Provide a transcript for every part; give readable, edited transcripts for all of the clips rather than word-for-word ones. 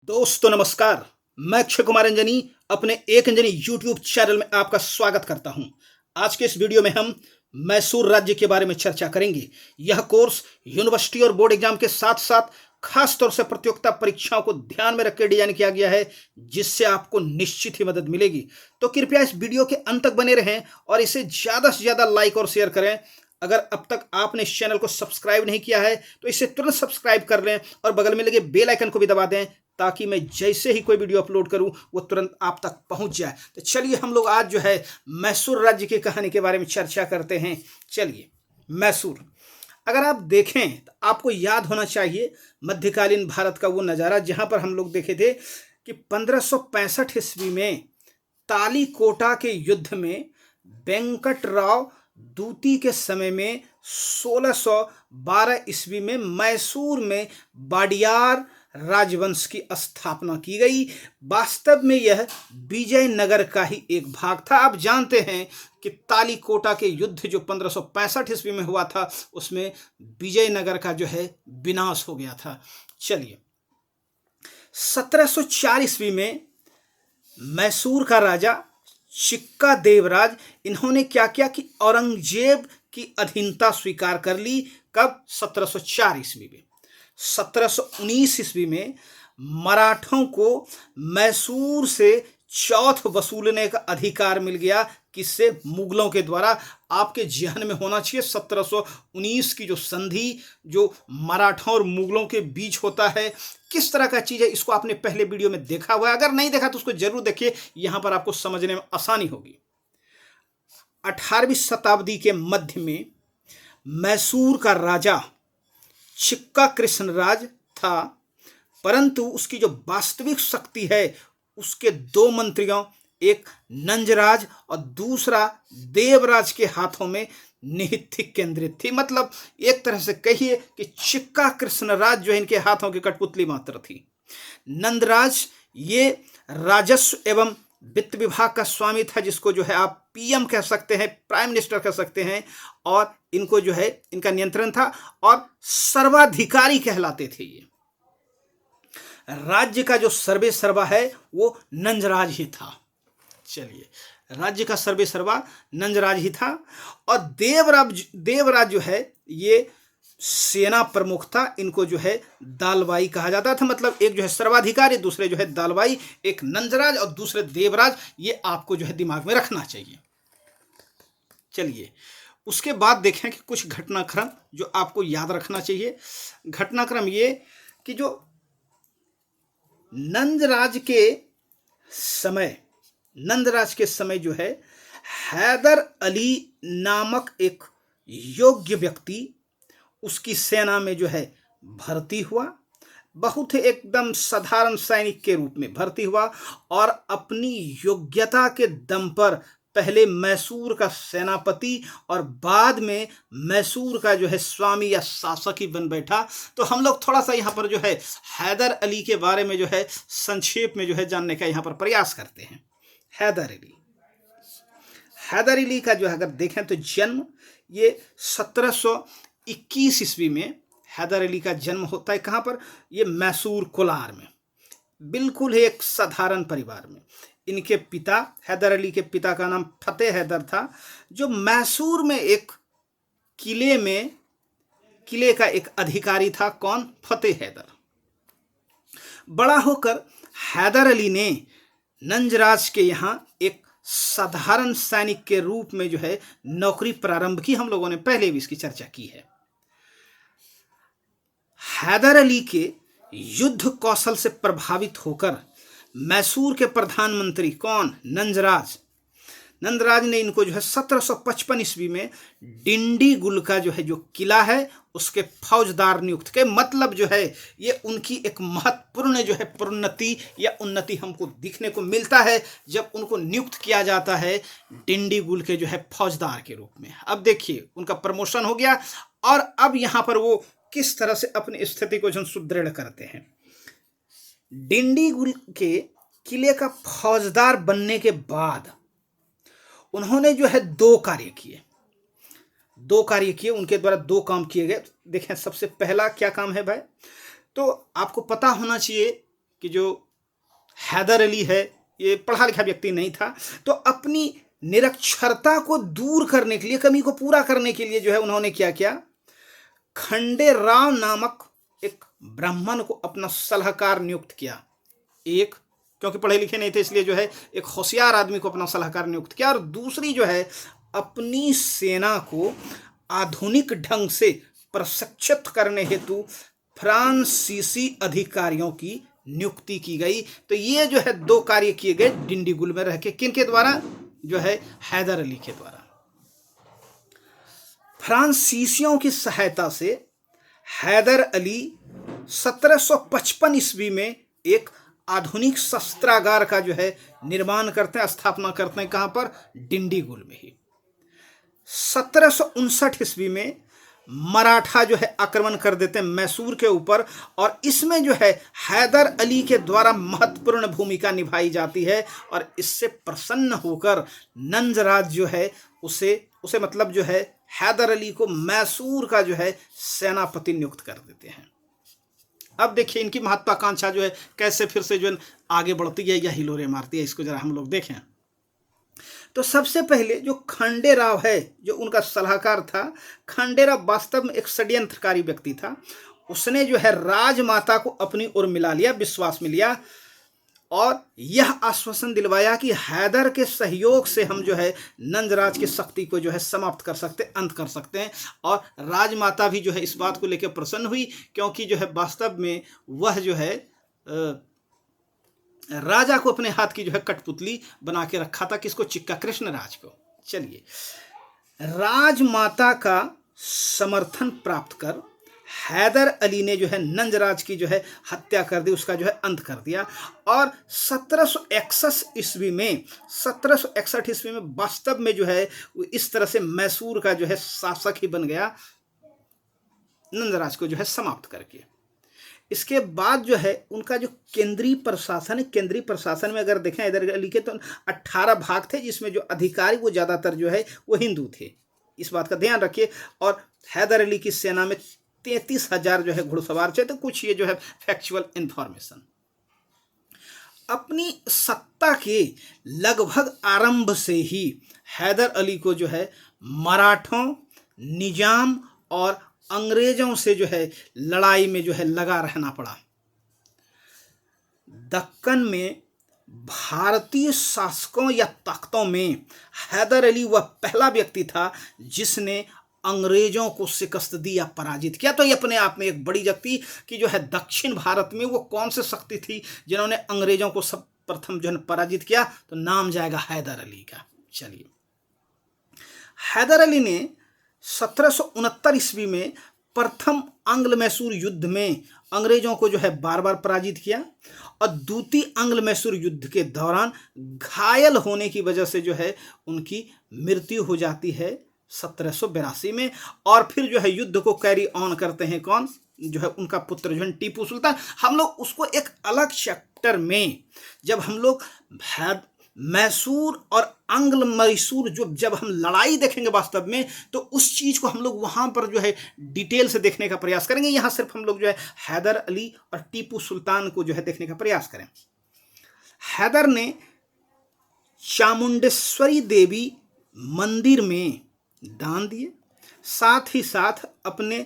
दोस्तों नमस्कार। मैं अक्षय कुमार अंजनी अपने एक अंजनी यूट्यूब चैनल में आपका स्वागत करता हूं। आज के इस वीडियो में हम मैसूर राज्य के बारे में चर्चा करेंगे। यह कोर्स यूनिवर्सिटी और बोर्ड एग्जाम के साथ साथ खास तौर से प्रतियोगिता परीक्षाओं को ध्यान में रखकर डिजाइन किया गया है, जिससे आपको निश्चित ही मदद मिलेगी। तो कृपया इस वीडियो के अंत तक बने रहें और इसे ज्यादा से ज्यादा लाइक और शेयर करें। अगर अब तक आपने इस चैनल को सब्सक्राइब नहीं किया है तो इसे तुरंत सब्सक्राइब कर लें और बगल में लगे बेल आइकन को भी दबा दें, ताकि मैं जैसे ही कोई वीडियो अपलोड करूं वो तुरंत आप तक पहुंच जाए। तो चलिए हम लोग आज जो है मैसूर राज्य की कहानी के बारे में चर्चा करते हैं। चलिए, मैसूर अगर आप देखें तो आपको याद होना चाहिए मध्यकालीन भारत का वो नज़ारा जहां पर हम लोग देखे थे कि 1565 ईस्वी में तालीकोटा के युद्ध में वेंकटराव दूती के समय में 1612 ईस्वी में मैसूर में वाडियार राजवंश की स्थापना की गई। वास्तव में यह विजयनगर का ही एक भाग था। आप जानते हैं कि तालीकोटा के युद्ध जो 1565 ईस्वी में हुआ था उसमें विजयनगर का जो है विनाश हो गया था। चलिए, 1704 ईस्वी में मैसूर का राजा चिक्का देवराज इन्होंने क्या किया कि औरंगजेब की अधीनता स्वीकार कर ली। कब? 1704 ईस्वी में। 1719 ईस्वी में मराठों को मैसूर से चौथ वसूलने का अधिकार मिल गया। किससे? मुगलों के द्वारा। आपके जहन में होना चाहिए 1719 की जो संधि जो मराठों और मुगलों के बीच होता है, किस तरह का चीज़ है, इसको आपने पहले वीडियो में देखा हुआ है। अगर नहीं देखा तो उसको जरूर देखिए, यहां पर आपको समझने में आसानी होगी। 18वीं शताब्दी के मध्य में मैसूर का राजा चिक्का कृष्णराज था, परंतु उसकी जो वास्तविक शक्ति है उसके दो मंत्रियों, एक नंजराज और दूसरा देवराज के हाथों में निहित थी, केंद्रित थी। मतलब एक तरह से कहिए कि चिक्का कृष्णराज जो इनके हाथों की कठपुतली मात्र थी। नंदराज ये राजस्व एवं वित्त विभाग का स्वामी था, जिसको जो है आप पीएम कह सकते हैं, प्राइम मिनिस्टर कह सकते हैं, और इनको जो है इनका नियंत्रण था और सर्वाधिकारी कहलाते थे। ये राज्य का जो सर्वे सर्वा है वो नंजराज ही था। चलिए, राज्य का सर्वे सर्वा नंजराज ही था। और देवराज जो है ये सेना प्रमुख था। इनको जो है दालवाई कहा जाता था। मतलब एक जो है सर्वाधिकारी, दूसरे जो है दालवाई, एक नंजराज और दूसरे देवराज। ये आपको जो है दिमाग में रखना चाहिए। चलिए, उसके बाद देखें कि कुछ घटनाक्रम जो आपको याद रखना चाहिए। घटनाक्रम ये कि जो नंदराज के समय जो है हैदर अली नामक एक योग्य व्यक्ति उसकी सेना में जो है भर्ती हुआ। बहुत ही एकदम साधारण सैनिक के रूप में भर्ती हुआ और अपनी योग्यता के दम पर पहले मैसूर का सेनापति और बाद में मैसूर का जो है स्वामी या शासक ही बन बैठा। तो हम लोग थोड़ा सा यहाँ पर जो है हैदर अली के बारे में जो है संक्षेप में जो है जानने का यहाँ पर प्रयास करते हैं। हैदर अली का जो है अगर देखें तो जन्म ये 1721 ईस्वी में हैदर अली का जन्म होता है। कहाँ पर? ये मैसूर कोलार में, बिल्कुल एक साधारण परिवार में। इनके पिता, हैदर अली के पिता का नाम फतेह हैदर था, जो मैसूर में एक किले का एक अधिकारी था। कौन? फतेह हैदर। बड़ा होकर हैदर अली ने नंजराज के यहाँ एक साधारण सैनिक के रूप में जो है नौकरी प्रारंभ की। हम लोगों ने पहले भी इसकी चर्चा की है। हैदर अली के युद्ध कौशल से प्रभावित होकर मैसूर के प्रधानमंत्री कौन? नंदराज ने इनको जो है 1755 ईस्वी में डिंडीगुल का जो है जो किला है उसके फौजदार नियुक्त के। मतलब जो है ये उनकी एक महत्वपूर्ण जो है प्रोन्नति या उन्नति हमको दिखने को मिलता है जब उनको नियुक्त किया जाता है डिंडीगुल के जो है फौजदार के रूप में। अब देखिए उनका प्रमोशन हो गया और अब यहाँ पर वो किस तरह से अपनी स्थिति को जो सुदृढ़ करते हैं। डिंडीगुल के किले का फौजदार बनने के बाद उन्होंने जो है दो कार्य किए। उनके द्वारा दो काम किए गए। देखें, सबसे पहला क्या काम है भाई? तो आपको पता होना चाहिए कि जो हैदर अली है ये पढ़ा लिखा व्यक्ति नहीं था, तो अपनी निरक्षरता को दूर करने के लिए, कमी को पूरा करने के लिए जो है उन्होंने क्या किया, खंडे राव नामक एक ब्राह्मण को अपना सलाहकार नियुक्त किया। एक, क्योंकि पढ़े लिखे नहीं थे इसलिए जो है एक होशियार आदमी को अपना सलाहकार नियुक्त किया, और दूसरी जो है अपनी सेना को आधुनिक ढंग से प्रशिक्षित करने हेतु फ्रांसीसी अधिकारियों की नियुक्ति की गई। तो ये जो है 2 कार्य किए गए डिंडीगुल में रह के। किन के द्वारा? जो है हैदर अली के द्वारा। फ्रांसीसियों की सहायता से हैदर अली 1755 ईस्वी में एक आधुनिक शस्त्रागार का जो है निर्माण करते हैं, स्थापना करते हैं। कहां पर? डिंडीगुल में ही। 1759 ईस्वी में मराठा जो है आक्रमण कर देते हैं मैसूर के ऊपर, और इसमें जो है हैदर अली के द्वारा महत्वपूर्ण भूमिका निभाई जाती है, और इससे प्रसन्न होकर नंजराज जो है उसे मतलब जो है हैदर अली को मैसूर का जो है सेनापति नियुक्त कर देते हैं। अब देखिए इनकी महत्वाकांक्षा जो है कैसे फिर से जो आगे बढ़ती है या हिलोरे मारती है, इसको जरा हम लोग देखें। तो सबसे पहले जो खंडेराव है, जो उनका सलाहकार था, खंडेराव वास्तव में एक षड्यंत्रकारी व्यक्ति था। उसने जो है राजमाता को अपनी ओर मिला लिया, विश्वास में लिया, और यह आश्वासन दिलवाया कि हैदर के सहयोग से हम जो है नंजराज की शक्ति को जो है समाप्त कर सकते, अंत कर सकते हैं। और राजमाता भी जो है इस बात को लेकर प्रसन्न हुई, क्योंकि जो है वास्तव में वह जो है राजा को अपने हाथ की जो है कठपुतली बना के रखा था। किसको? चिक्का कृष्ण राज को। चलिए, राजमाता का समर्थन प्राप्त कर हैदर अली ने जो है नंजराज की जो है हत्या कर दी, उसका जो है अंत कर दिया। और 1761 ईस्वी में वास्तव में जो है इस तरह से मैसूर का जो है शासक ही बन गया, नंजराज को जो है समाप्त करके। इसके बाद जो है उनका जो केंद्रीय प्रशासन है, केंद्रीय प्रशासन में अगर देखें हैदर अली के तो 18 भाग थे, जिसमें जो अधिकारी वो ज़्यादातर जो है वो हिंदू थे, इस बात का ध्यान रखिए। और हैदर अली की सेना में 33,000 जो है घुड़सवार थे। तो कुछ ये जो है फैक्चुअल इंफॉर्मेशन। अपनी सत्ता के लगभग आरंभ से ही हैदर अली को जो है मराठों, निजाम और अंग्रेजों से जो है लड़ाई में जो है लगा रहना पड़ा। दक्कन में भारतीय शासकों या ताकतों में हैदर अली वह पहला व्यक्ति था जिसने अंग्रेजों को शिकस्त दी या पराजित किया। तो ये अपने आप में एक बड़ी शक्ति कि जो है दक्षिण भारत में वो कौन सी शक्ति थी जिन्होंने अंग्रेजों को सब प्रथम जो है पराजित किया, तो नाम जाएगा हैदर अली का। चलिए, हैदर अली ने 1769 ईस्वी में प्रथम आंग्ल मैसूर युद्ध में अंग्रेजों को जो है बार बार पराजित किया, और द्वितीय आंग्ल मैसूर युद्ध के दौरान घायल होने की वजह से जो है उनकी मृत्यु हो जाती है 1782 में। और फिर जो है युद्ध को कैरी ऑन करते हैं कौन? जो है उनका पुत्र जो है टीपू सुल्तान। हम लोग उसको एक अलग चैप्टर में जब हम लोग मैसूर और आंग्ल मैसूर जब हम लड़ाई देखेंगे वास्तव में, तो उस चीज़ को हम लोग वहाँ पर जो है डिटेल से देखने का प्रयास करेंगे। यहाँ सिर्फ हम लोग जो है हैदर अली और टीपू सुल्तान को जो है देखने का प्रयास करें। हैदर ने चामुंडेश्वरी देवी मंदिर में दान दिए, साथ ही साथ अपने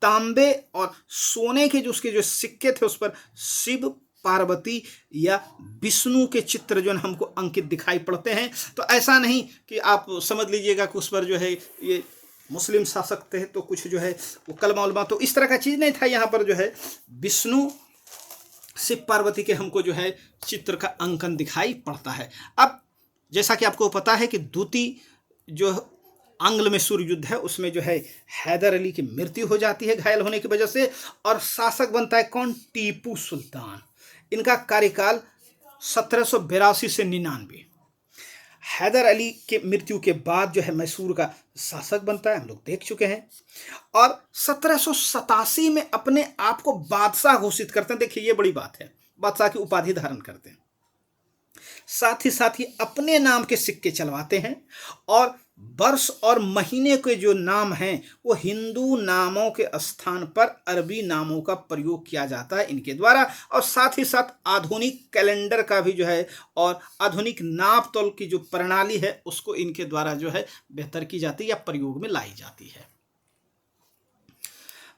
तांबे और सोने के जो उसके जो सिक्के थे उस पर शिव, पार्वती या विष्णु के चित्र जो है हमको अंकित दिखाई पड़ते हैं। तो ऐसा नहीं कि आप समझ लीजिएगा कि उस पर जो है ये मुस्लिम शासक थे तो कुछ जो है वो कलमा उलमा, तो इस तरह का चीज़ नहीं था। यहाँ पर जो है विष्णु, शिव, पार्वती के हमको जो है चित्र का अंकन दिखाई पड़ता है। अब जैसा कि आपको पता है कि द्वितीय जो आंग्ल मैसूर युद्ध है उसमें जो है हैदर अली की मृत्यु हो जाती है घायल होने की वजह से, और शासक बनता है कौन? टीपू सुल्तान। इनका कार्यकाल 1782 से 99। हैदर अली के मृत्यु के बाद जो है मैसूर का शासक बनता है, हम लोग देख चुके हैं। और 1787 में अपने आप को बादशाह घोषित करते हैं। देखिए ये बड़ी बात है, बादशाह की उपाधि धारण करते हैं। साथ ही अपने नाम के सिक्के चलवाते हैं, और वर्ष और महीने के जो नाम हैं वो हिंदू नामों के स्थान पर अरबी नामों का प्रयोग किया जाता है इनके द्वारा, और साथ ही साथ आधुनिक कैलेंडर का भी जो है और आधुनिक नाप तोल की जो प्रणाली है उसको इनके द्वारा जो है बेहतर की जाती है या प्रयोग में लाई जाती है।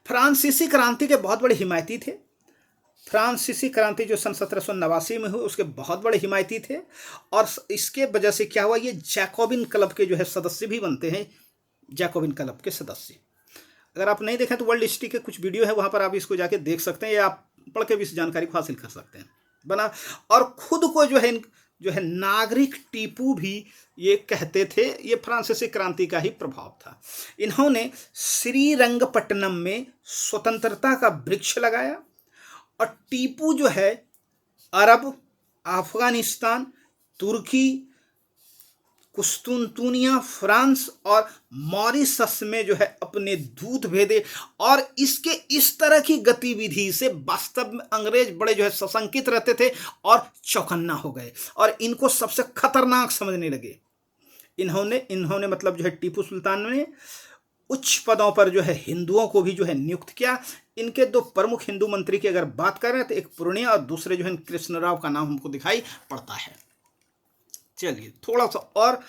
फ्रांसीसी क्रांति के बहुत बड़े हिमायती थे। फ्रांसीसी क्रांति जो सन 1789 में हुई उसके बहुत बड़े हिमायती थे, और इसके वजह से क्या हुआ, ये जैकोबिन क्लब के जो है सदस्य भी बनते हैं, जैकोबिन क्लब के सदस्य। अगर आप नहीं देखें तो वर्ल्ड हिस्ट्री के कुछ वीडियो है, वहाँ पर आप इसको जाके देख सकते हैं या आप पढ़ के भी इस जानकारी को हासिल कर सकते हैं बना। और खुद को जो है नागरिक टीपू भी ये कहते थे, ये फ्रांसीसी क्रांति का ही प्रभाव था। इन्होंने श्रीरंगपट्टनम में स्वतंत्रता का वृक्ष लगाया, और टीपू जो है अरब, अफगानिस्तान, तुर्की, कुस्तुनतुनिया, फ्रांस और मॉरिशस में जो है अपने दूत भेजे, और इसके इस तरह की गतिविधि से वास्तव में अंग्रेज बड़े जो है सशंकित रहते थे और चौकन्ना हो गए और इनको सबसे खतरनाक समझने लगे। इन्होंने मतलब जो है टीपू सुल्तान ने उच्च पदों पर जो है हिंदुओं को भी जो है नियुक्त किया। इनके दो प्रमुख हिंदू मंत्री की अगर बात करें तो एक पूर्णिया और दूसरे जो है कृष्णराव का नाम हमको दिखाई पड़ता है। चलिए थोड़ा सा और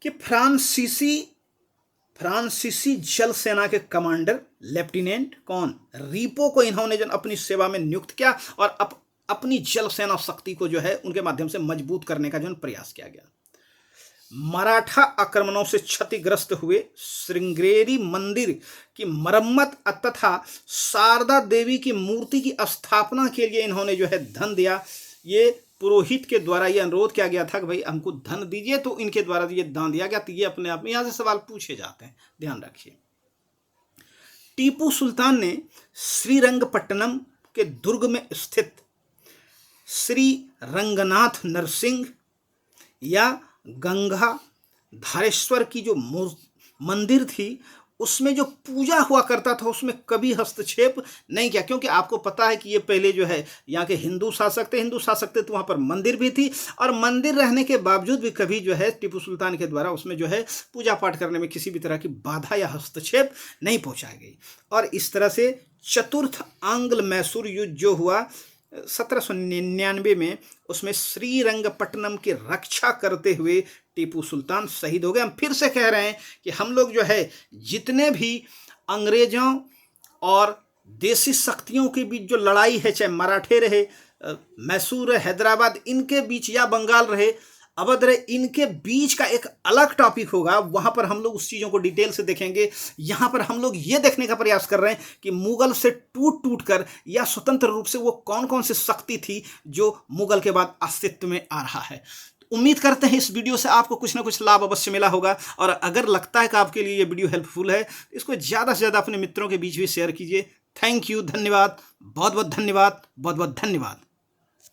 कि फ्रांसीसी जल सेना के कमांडर लेफ्टिनेंट कौन, रीपो को इन्होंने जो अपनी सेवा में नियुक्त किया, और अपनी जल सेना शक्ति को जो है उनके माध्यम से मजबूत करने का जो प्रयास किया गया। मराठा आक्रमणों से क्षतिग्रस्त हुए श्रृंगेरी मंदिर की मरम्मत तथा शारदा देवी की मूर्ति की स्थापना के लिए इन्होंने जो है धन दिया। ये पुरोहित के द्वारा ये अनुरोध किया गया था कि भाई हमको धन दीजिए, तो इनके द्वारा ये दान दिया गया। तो ये अपने आप में यहाँ से सवाल पूछे जाते हैं, ध्यान रखिए। टीपू सुल्तान ने श्रीरंगपट्टनम के दुर्ग में स्थित श्री रंगनाथ नरसिंह या गंगा धारेश्वर की जो मंदिर थी उसमें जो पूजा हुआ करता था उसमें कभी हस्तक्षेप नहीं किया, क्योंकि आपको पता है कि ये पहले जो है यहाँ के हिंदू शासक थे तो वहाँ पर मंदिर भी थी, और मंदिर रहने के बावजूद भी कभी जो है टीपू सुल्तान के द्वारा उसमें जो है पूजा पाठ करने में किसी भी तरह की बाधा या हस्तक्षेप नहीं पहुँचाई गई। और इस तरह से चतुर्थ आंग्ल मैसूर युद्ध जो हुआ 1799 में, उसमें श्रीरंगपट्टनम की रक्षा करते हुए टीपू सुल्तान शहीद हो गए। हम फिर से कह रहे हैं कि हम लोग जो है जितने भी अंग्रेजों और देसी शक्तियों के बीच जो लड़ाई है, चाहे मराठे रहे, मैसूर, हैदराबाद, इनके बीच या बंगाल रहे, अवध रहे, इनके बीच का एक अलग टॉपिक होगा। वहाँ पर हम लोग उस चीज़ों को डिटेल से देखेंगे। यहाँ पर हम लोग ये देखने का प्रयास कर रहे हैं कि मुगल से टूट कर या स्वतंत्र रूप से वो कौन कौन सी शक्ति थी जो मुगल के बाद अस्तित्व में आ रहा है। उम्मीद करते हैं इस वीडियो से आपको कुछ ना कुछ लाभ अवश्य मिला होगा, और अगर लगता है कि आपके लिए ये वीडियो हेल्पफुल है तो इसको ज़्यादा से ज़्यादा अपने मित्रों के बीच भी शेयर कीजिए। थैंक यू, धन्यवाद, बहुत बहुत धन्यवाद, बहुत बहुत धन्यवाद।